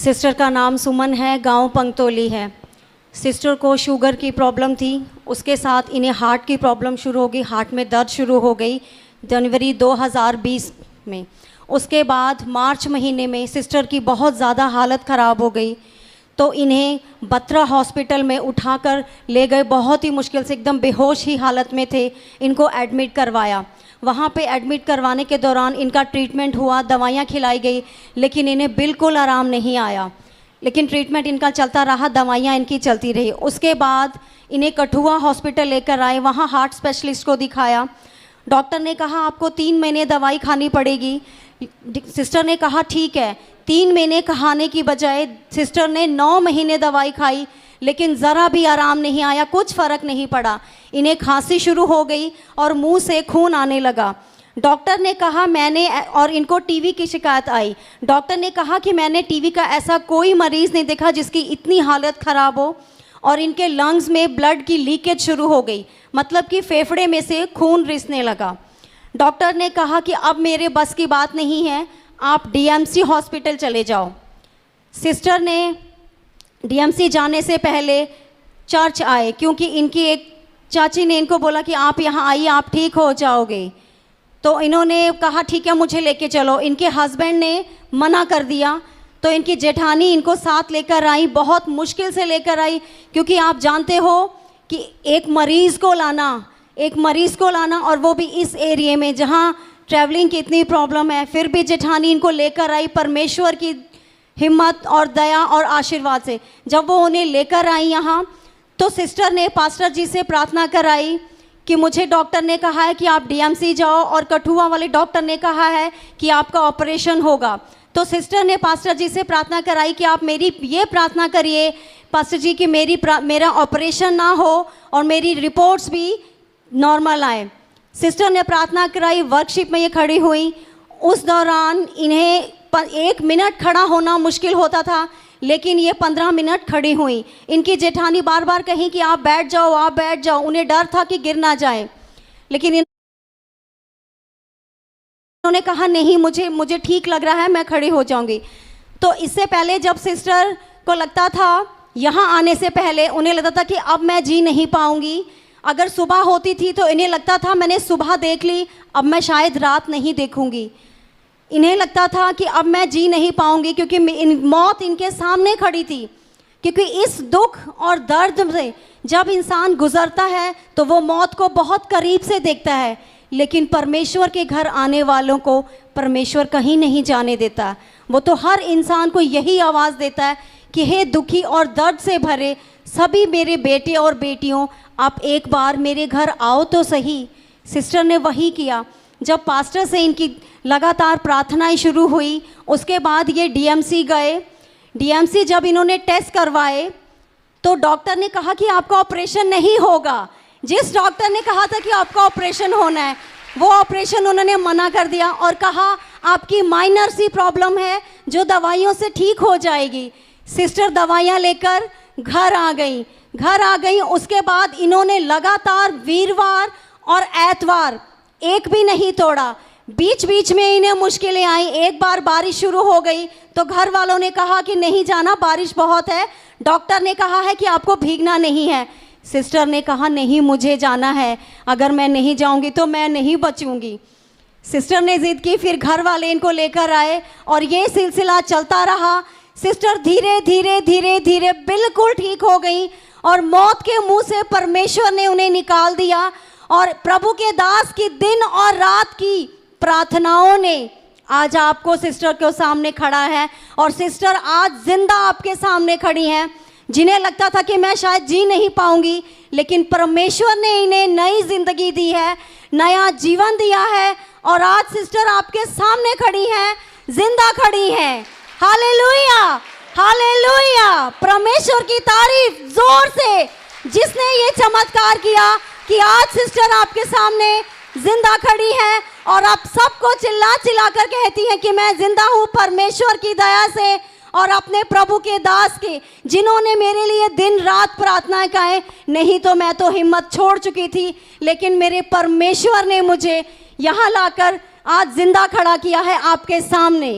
Sister का नाम सुमन है, गांव पंगतोली है। सिस्टर को शुगर की प्रॉब्लम थी, उसके साथ इन्हें हार्ट की प्रॉब्लम शुरू हो गई, हार्ट में दर्द शुरू हो गई जनवरी 2020 में। उसके बाद मार्च महीने में सिस्टर की बहुत ज़्यादा हालत ख़राब हो गई, तो इन्हें बत्रा हॉस्पिटल में उठाकर ले गए। बहुत ही मुश्किल से, एकदम बेहोश ही हालत में थे, इनको एडमिट करवाया। वहाँ पे एडमिट करवाने के दौरान इनका ट्रीटमेंट हुआ, दवाइयाँ खिलाई गई, लेकिन इन्हें बिल्कुल आराम नहीं आया। लेकिन ट्रीटमेंट इनका चलता रहा, दवाइयाँ इनकी चलती रही। उसके बाद इन्हें कठुआ हॉस्पिटल लेकर आए, वहाँ हार्ट स्पेशलिस्ट को दिखाया। डॉक्टर ने कहा आपको 3 महीने दवाई खानी पड़ेगी। सिस्टर ने कहा ठीक है। 3 महीने खाने की बजाय सिस्टर ने 9 महीने दवाई खाई, लेकिन ज़रा भी आराम नहीं आया, कुछ फ़र्क नहीं पड़ा। इन्हें खांसी शुरू हो गई और मुंह से खून आने लगा। डॉक्टर ने कहा और इनको टीवी की शिकायत आई। डॉक्टर ने कहा कि मैंने टीवी का ऐसा कोई मरीज़ नहीं देखा जिसकी इतनी हालत ख़राब हो। और इनके लंग्स में ब्लड की लीकेज शुरू हो गई, मतलब कि फेफड़े में से खून रिसने लगा। डॉक्टर ने कहा कि अब मेरे बस की बात नहीं है, आप डीएमसी हॉस्पिटल चले जाओ। सिस्टर ने डीएमसी जाने से पहले चर्च आए, क्योंकि इनकी एक चाची ने इनको बोला कि आप यहाँ आइए, आप ठीक हो जाओगे। तो इन्होंने कहा ठीक है, मुझे लेके चलो। इनके हस्बैंड ने मना कर दिया, तो इनकी जेठानी इनको साथ लेकर आई, बहुत मुश्किल से लेकर आई, क्योंकि आप जानते हो कि एक मरीज़ को लाना और वो भी इस एरिए में जहाँ ट्रैवलिंग की इतनी प्रॉब्लम है, फिर भी जेठानी इनको लेकर आई परमेश्वर की हिम्मत और दया और आशीर्वाद से। जब वो उन्हें लेकर आई यहाँ, तो सिस्टर ने पास्टर जी से प्रार्थना कराई कि मुझे डॉक्टर ने कहा है कि आप डीएमसी जाओ, और कठुआ वाले डॉक्टर ने कहा है कि आपका ऑपरेशन होगा। तो सिस्टर ने पास्टर जी से प्रार्थना कराई कि आप मेरी ये प्रार्थना करिए पास्टर जी कि मेरा ऑपरेशन ना हो और मेरी रिपोर्ट्स भी नॉर्मल आए। सिस्टर ने प्रार्थना कराई, वर्कशिप में ये खड़ी हुई। उस दौरान इन्हें 1 मिनट खड़ा होना मुश्किल होता था, लेकिन ये 15 मिनट खड़ी हुई। इनकी जेठानी बार बार कहीं कि आप बैठ जाओ, आप बैठ जाओ। उन्हें डर था कि गिर ना जाए, लेकिन उन्होंने कहा नहीं, मुझे ठीक लग रहा है, मैं खड़ी हो जाऊंगी। तो इससे पहले जब सिस्टर को लगता था, यहाँ आने से पहले उन्हें लगता था कि अब मैं जी नहीं पाऊंगी। अगर सुबह होती थी तो इन्हें लगता था मैंने सुबह देख ली, अब मैं शायद रात नहीं देखूंगी। इन्हें लगता था कि अब मैं जी नहीं पाऊंगी, क्योंकि मौत इनके सामने खड़ी थी। क्योंकि इस दुख और दर्द से जब इंसान गुजरता है तो वो मौत को बहुत करीब से देखता है, लेकिन परमेश्वर के घर आने वालों को परमेश्वर कहीं नहीं जाने देता। वो तो हर इंसान को यही आवाज़ देता है कि हे दुखी और दर्द से भरे सभी मेरे बेटे और बेटियों, आप एक बार मेरे घर आओ तो सही। सिस्टर ने वही किया। जब पास्टर से इनकी लगातार प्रार्थनाएं शुरू हुई, उसके बाद ये डीएमसी गए। डीएमसी जब इन्होंने टेस्ट करवाए तो डॉक्टर ने कहा कि आपका ऑपरेशन नहीं होगा। जिस डॉक्टर ने कहा था कि आपका ऑपरेशन होना है, वो ऑपरेशन उन्होंने मना कर दिया और कहा आपकी माइनर सी प्रॉब्लम है जो दवाइयों से ठीक हो जाएगी। सिस्टर दवाइयाँ लेकर घर आ गई। उसके बाद इन्होंने लगातार वीरवार और एतवार एक भी नहीं तोड़ा। बीच बीच में इन्हें मुश्किलें आई। एक बार बारिश शुरू हो गई तो घर वालों ने कहा कि नहीं जाना, बारिश बहुत है। डॉक्टर ने कहा है कि आपको भीगना नहीं है। सिस्टर ने कहा नहीं, मुझे जाना है, अगर मैं नहीं जाऊंगी तो मैं नहीं बचूंगी। सिस्टर ने जिद की, फिर घर वाले इनको लेकर आए और ये सिलसिला चलता रहा। सिस्टर धीरे धीरे बिल्कुल ठीक हो गई और मौत के मुंह से परमेश्वर ने उन्हें निकाल दिया। और प्रभु के दास की दिन और रात की प्रार्थनाओं ने आज आपको सिस्टर के सामने खड़ा है, और सिस्टर आज जिंदा आपके सामने खड़ी हैं। जिन्हें लगता था कि मैं शायद जी नहीं पाऊंगी, लेकिन परमेश्वर ने इन्हें नई जिंदगी दी है, नया जीवन दिया है, और आज सिस्टर आपके सामने खड़ी हैं, जिंदा खड़ी हैं। हालेलुया, हालेलुया, परमेश्वर की तारीफ जोर से, जिसने ये चमत्कार किया कि आज सिस्टर आपके सामने जिंदा खड़ी है और आप सबको चिल्ला चिल्ला कर कहती हैं कि मैं जिंदा हूँ परमेश्वर की दया से और अपने प्रभु के दास के, जिन्होंने मेरे लिए दिन रात प्रार्थना करें। नहीं तो मैं तो हिम्मत छोड़ चुकी थी, लेकिन मेरे परमेश्वर ने मुझे यहाँ लाकर आज जिंदा खड़ा किया है आपके सामने।